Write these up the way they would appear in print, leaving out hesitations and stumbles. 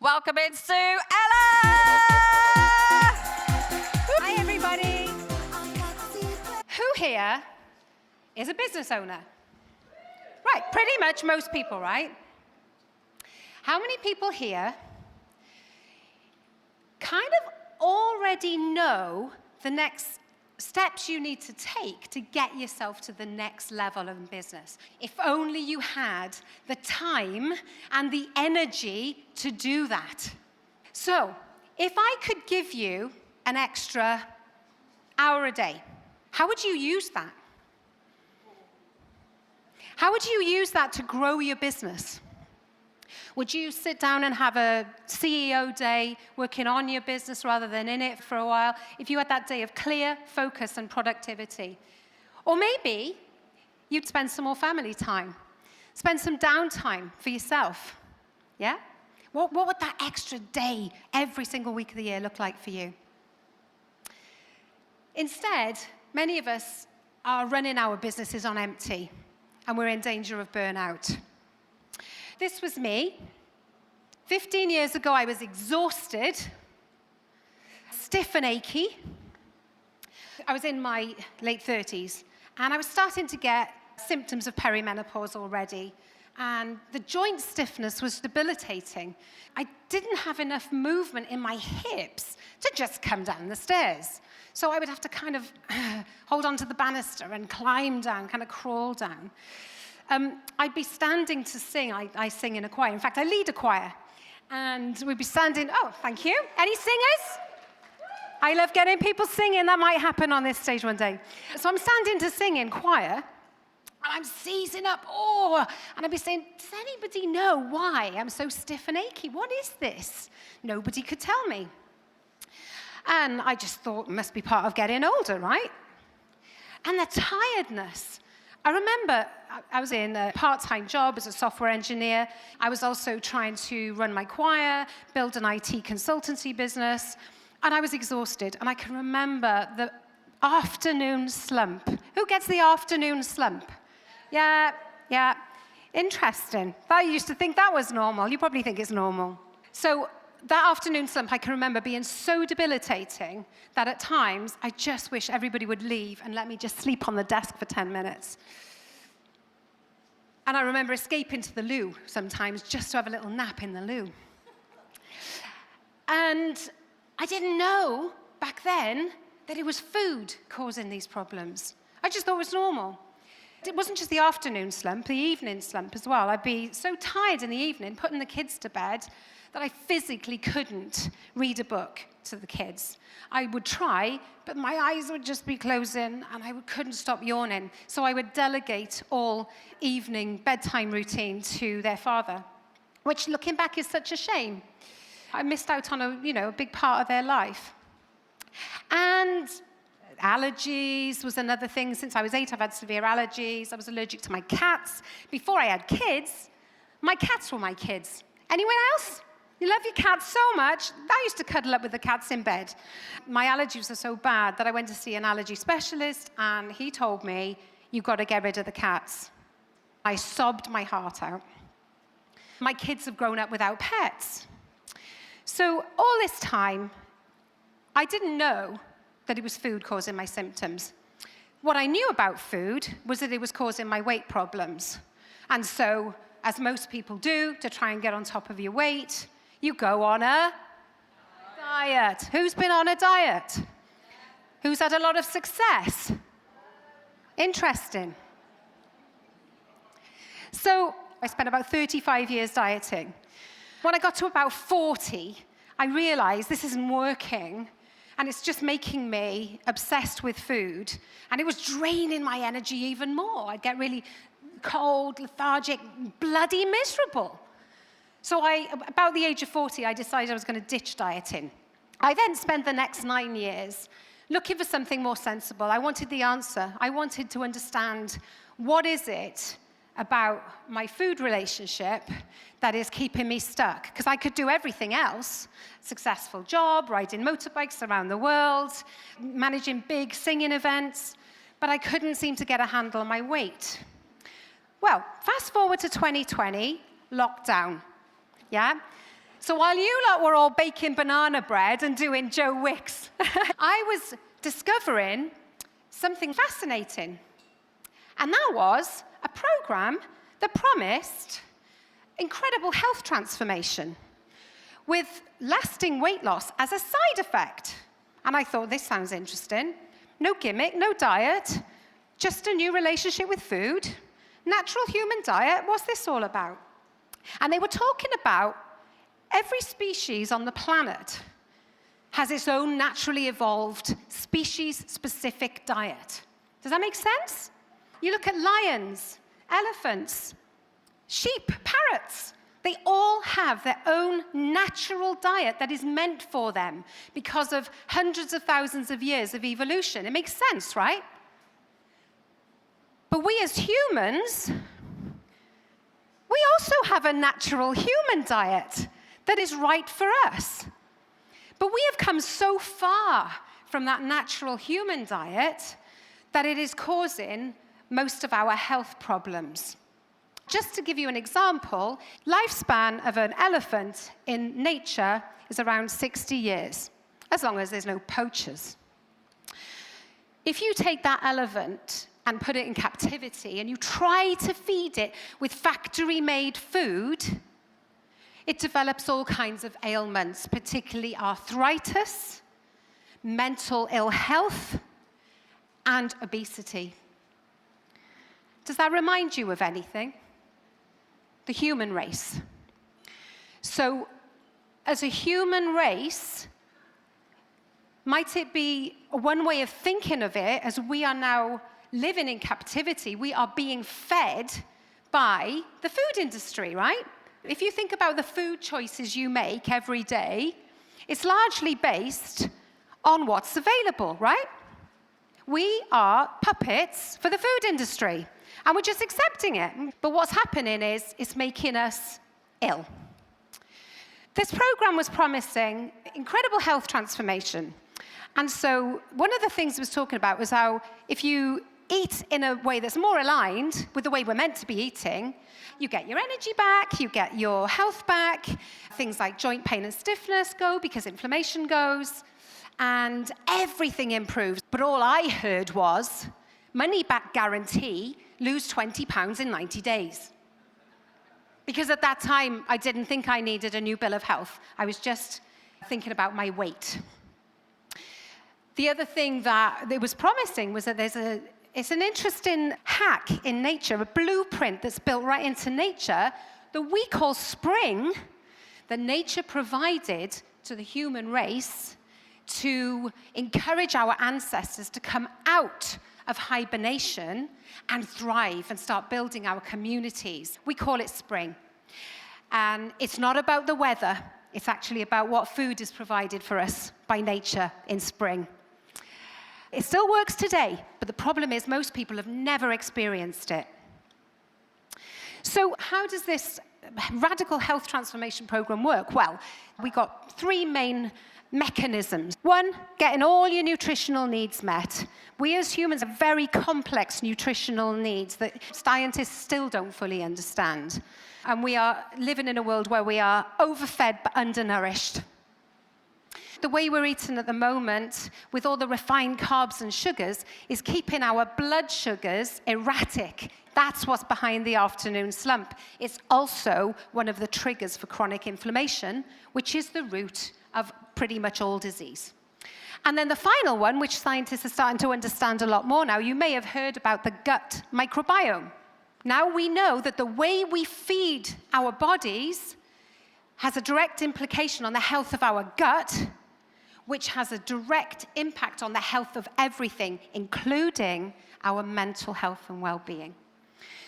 Welcome in Sue Ellar! Hi, everybody. Who here is a business owner? Right, pretty much most people, right? How many people here kind of already know the next steps you need to take to get yourself to the next level of business? If only you had the time and the energy to do that. So, if I could give you an extra hour a day, how would you use that? How would you use that to grow your business? Would you sit down and have a CEO day working on your business rather than in it for a while? If you had that day of clear focus and productivity. Or maybe you'd spend some more family time. Spend some downtime for yourself. Yeah? What would that extra day every single week of the year look like for you? Instead, many of us are running our businesses on empty, and we're in danger of burnout. This was me. 15 years ago, I was exhausted, stiff and achy. I was in my late 30s, and I was starting to get symptoms of perimenopause already, and the joint stiffness was debilitating. I didn't have enough movement in my hips to just come down the stairs. So I would have to kind of hold onto the banister and climb down, kind of crawl down. I'd be standing to sing. I sing in a choir. In fact, I lead a choir. And we'd be standing, oh, thank you. Any singers? I love getting people singing. That might happen on this stage one day. So I'm standing to sing in choir, and I'm seizing up, and I'd be saying, does anybody know why I'm so stiff and achy? What is this? Nobody could tell me. And I just thought, it must be part of getting older, right? And the tiredness. I remember I was in a part-time job as a software engineer. I was also trying to run my choir, build an IT consultancy business, and I was exhausted. And I can remember the afternoon slump. Who gets the afternoon slump? Yeah. Interesting. I used to think that was normal. You probably think it's normal. So that afternoon slump, I can remember being so debilitating that at times I just wish everybody would leave and let me just sleep on the desk for 10 minutes. And I remember escaping to the loo sometimes just to have a little nap in the loo. And I didn't know back then that it was food causing these problems. I just thought it was normal. It wasn't just the afternoon slump, the evening slump as well. I'd be so tired in the evening, putting the kids to bed, that I physically couldn't read a book to the kids. I would try, but my eyes would just be closing, and I couldn't stop yawning. So I would delegate all evening bedtime routine to their father, which, looking back, is such a shame. I missed out on a big part of their life. And allergies was another thing. Since I was 8, I've had severe allergies. I was allergic to my cats. Before I had kids, my cats were my kids. Anyone else? You love your cats so much. I used to cuddle up with the cats in bed. My allergies are so bad that I went to see an allergy specialist, and he told me, you've got to get rid of the cats. I sobbed my heart out. My kids have grown up without pets. So all this time, I didn't know that it was food causing my symptoms. What I knew about food was that it was causing my weight problems. And so, as most people do, to try and get on top of your weight, you go on a diet. Who's been on a diet? Who's had a lot of success? Interesting. So I spent about 35 years dieting. When I got to about 40, I realized this isn't working, and it's just making me obsessed with food, and it was draining my energy even more. I'd get really cold, lethargic, bloody miserable. So about the age of 40, I decided I was going to ditch dieting. I then spent the next 9 years looking for something more sensible. I wanted the answer. I wanted to understand, what is it about my food relationship that is keeping me stuck? Because I could do everything else. Successful job, riding motorbikes around the world, managing big singing events, but I couldn't seem to get a handle on my weight. Well, fast forward to 2020, lockdown. Yeah? So while you lot were all baking banana bread and doing Joe Wicks, I was discovering something fascinating. And that was a program that promised incredible health transformation with lasting weight loss as a side effect. And I thought, this sounds interesting. No gimmick, no diet, just a new relationship with food. Natural human diet, what's this all about? And they were talking about every species on the planet has its own naturally evolved species-specific diet. Does that make sense? You look at lions, elephants, sheep, parrots. They all have their own natural diet that is meant for them because of hundreds of thousands of years of evolution. It makes sense, right? But we as humans, we also have a natural human diet that is right for us. But we have come so far from that natural human diet that it is causing most of our health problems. Just to give you an example, lifespan of an elephant in nature is around 60 years, as long as there's no poachers. If you take that elephant and put it in captivity and you try to feed it with factory-made food, it develops all kinds of ailments, particularly arthritis, mental ill health, and obesity. Does that remind you of anything? The human race. So, as a human race, might it be one way of thinking of it, as we are now living in captivity, we are being fed by the food industry, right? If you think about the food choices you make every day, it's largely based on what's available, right? We are puppets for the food industry, and we're just accepting it. But what's happening is it's making us ill. This program was promising incredible health transformation. And so one of the things it was talking about was how if you eat in a way that's more aligned with the way we're meant to be eating, you get your energy back, you get your health back, things like joint pain and stiffness go because inflammation goes, and everything improves. But all I heard was, money back guarantee, lose 20 pounds in 90 days. Because at that time, I didn't think I needed a new bill of health. I was just thinking about my weight. The other thing that it was promising was that it's an interesting hack in nature, a blueprint that's built right into nature that we call spring, that nature provided to the human race to encourage our ancestors to come out of hibernation and thrive and start building our communities. We call it spring. And it's not about the weather. It's actually about what food is provided for us by nature in spring. It still works today, but the problem is most people have never experienced it. So how does this radical health transformation program work? Well, we got three main mechanisms. One, getting all your nutritional needs met. We as humans have very complex nutritional needs that scientists still don't fully understand. And we are living in a world where we are overfed but undernourished. The way we're eating at the moment, with all the refined carbs and sugars, is keeping our blood sugars erratic. That's what's behind the afternoon slump. It's also one of the triggers for chronic inflammation, which is the root of pretty much all disease. And then the final one, which scientists are starting to understand a lot more now, you may have heard about the gut microbiome. Now we know that the way we feed our bodies has a direct implication on the health of our gut, which has a direct impact on the health of everything, including our mental health and well-being.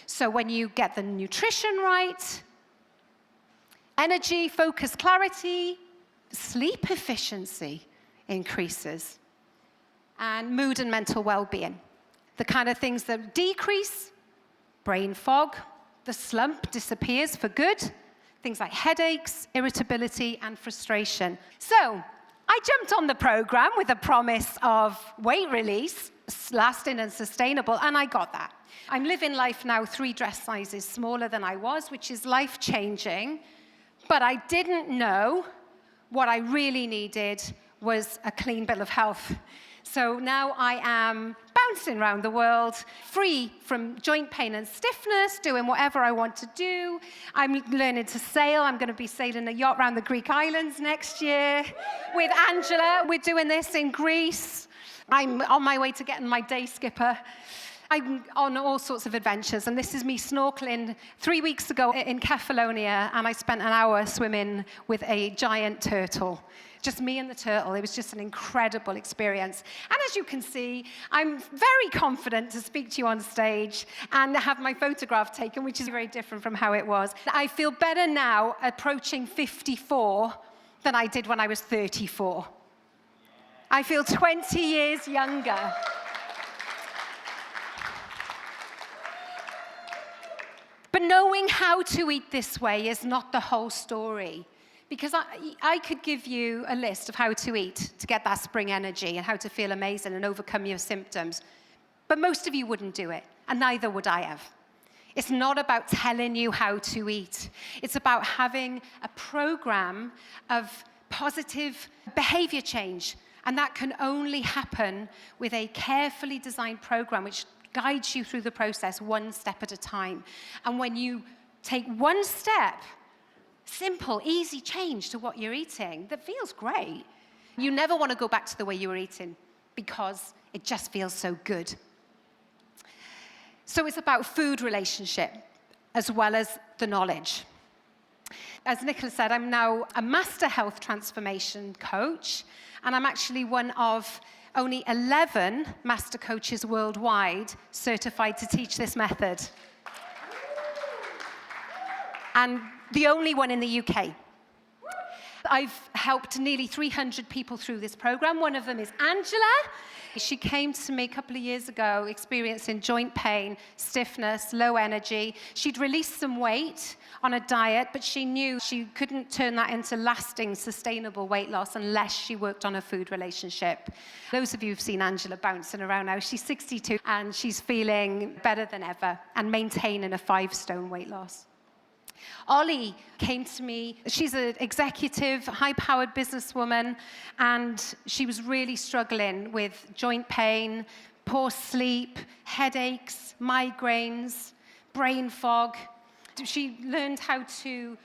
So when you get the nutrition right, energy, focus, clarity, sleep efficiency increases, and mood and mental well-being. The kind of things that decrease, brain fog, the slump disappears for good, things like headaches, irritability, and frustration. So I jumped on the program with a promise of weight release, lasting and sustainable, and I got that. I'm living life now 3 dress sizes smaller than I was, which is life-changing, But I didn't know what I really needed was a clean bill of health. So now I am bouncing around the world, free from joint pain and stiffness, doing whatever I want to do. I'm learning to sail. I'm going to be sailing a yacht around the Greek islands next year with Angela. We're doing this in Greece. I'm on my way to getting my day skipper. I'm on all sorts of adventures, and this is me snorkeling 3 weeks ago in Kefalonia, and I spent an hour swimming with a giant turtle. Just me and the turtle. It was just an incredible experience. And as you can see, I'm very confident to speak to you on stage and have my photograph taken, which is very different from how it was. I feel better now approaching 54 than I did when I was 34. I feel 20 years younger. But knowing how to eat this way is not the whole story. Because I could give you a list of how to eat to get that spring energy and how to feel amazing and overcome your symptoms. But most of you wouldn't do it, and neither would I have. It's not about telling you how to eat. It's about having a program of positive behavior change. And that can only happen with a carefully designed program which guides you through the process one step at a time. And when you take one step, simple, easy change to what you're eating that feels great, you never want to go back to the way you were eating because it just feels so good. So it's about food relationship as well as the knowledge. As Nicola said, I'm now a Master Health Transformation Coach, and I'm actually one of only 11 Master Coaches worldwide certified to teach this method. And the only one in the UK. I've helped nearly 300 people through this program. One of them is Angela. She came to me a couple of years ago experiencing joint pain, stiffness, low energy. She'd released some weight on a diet, but she knew she couldn't turn that into lasting, sustainable weight loss unless she worked on a food relationship. Those of you who've seen Angela bouncing around now, she's 62 and she's feeling better than ever and maintaining a 5-stone weight loss. Ollie came to me. She's an executive, high-powered businesswoman, and she was really struggling with joint pain, poor sleep, headaches, migraines, brain fog. She learned how to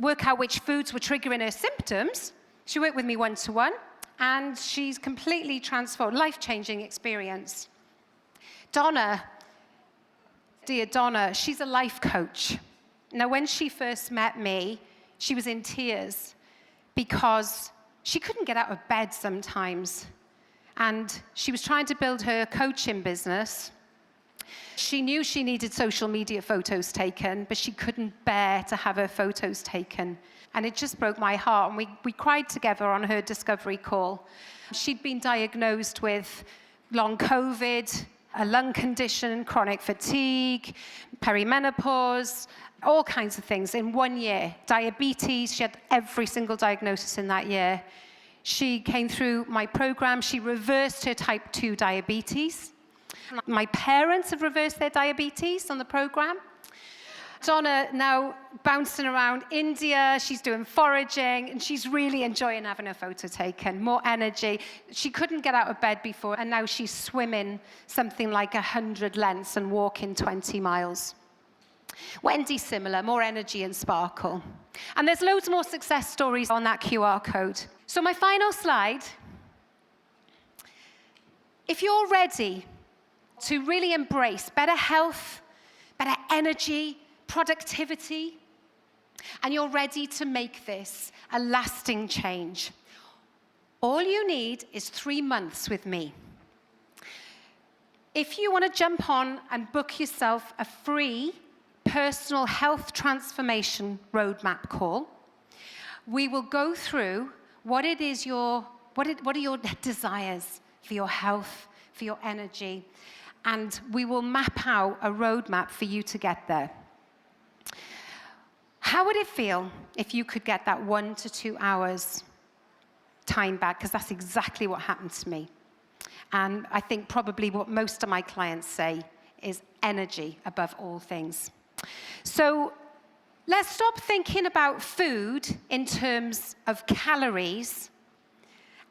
work out which foods were triggering her symptoms. She worked with me one-to-one, and she's completely transformed, life-changing experience. Donna, dear Donna, she's a life coach. Now, when she first met me, she was in tears because she couldn't get out of bed sometimes. And she was trying to build her coaching business. She knew she needed social media photos taken, but she couldn't bear to have her photos taken. And it just broke my heart. And we cried together on her discovery call. She'd been diagnosed with long COVID, a lung condition, chronic fatigue, perimenopause, all kinds of things in 1 year. Diabetes, she had every single diagnosis in that year. She came through my program. She reversed her type 2 diabetes. My parents have reversed their diabetes on the program. Donna now bouncing around India. She's doing foraging, and she's really enjoying having her photo taken. More energy. She couldn't get out of bed before, and now she's swimming something like 100 lengths and walking 20 miles. Wendy, similar, more energy and sparkle. And there's loads more success stories on that QR code. So my final slide. If you're ready to really embrace better health, better energy, productivity, and you're ready to make this a lasting change, all you need is 3 months with me. If you want to jump on and book yourself a free personal health transformation roadmap call, we will go through what are your desires for your health, for your energy, and we will map out a roadmap for you to get there. How would it feel if you could get that 1 to 2 hours time back? Because that's exactly what happened to me. And I think probably what most of my clients say is energy above all things. So Let's stop thinking about food in terms of calories,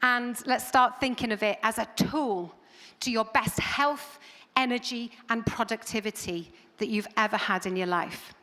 and let's start thinking of it as a tool to your best health, energy, and productivity that you've ever had in your life.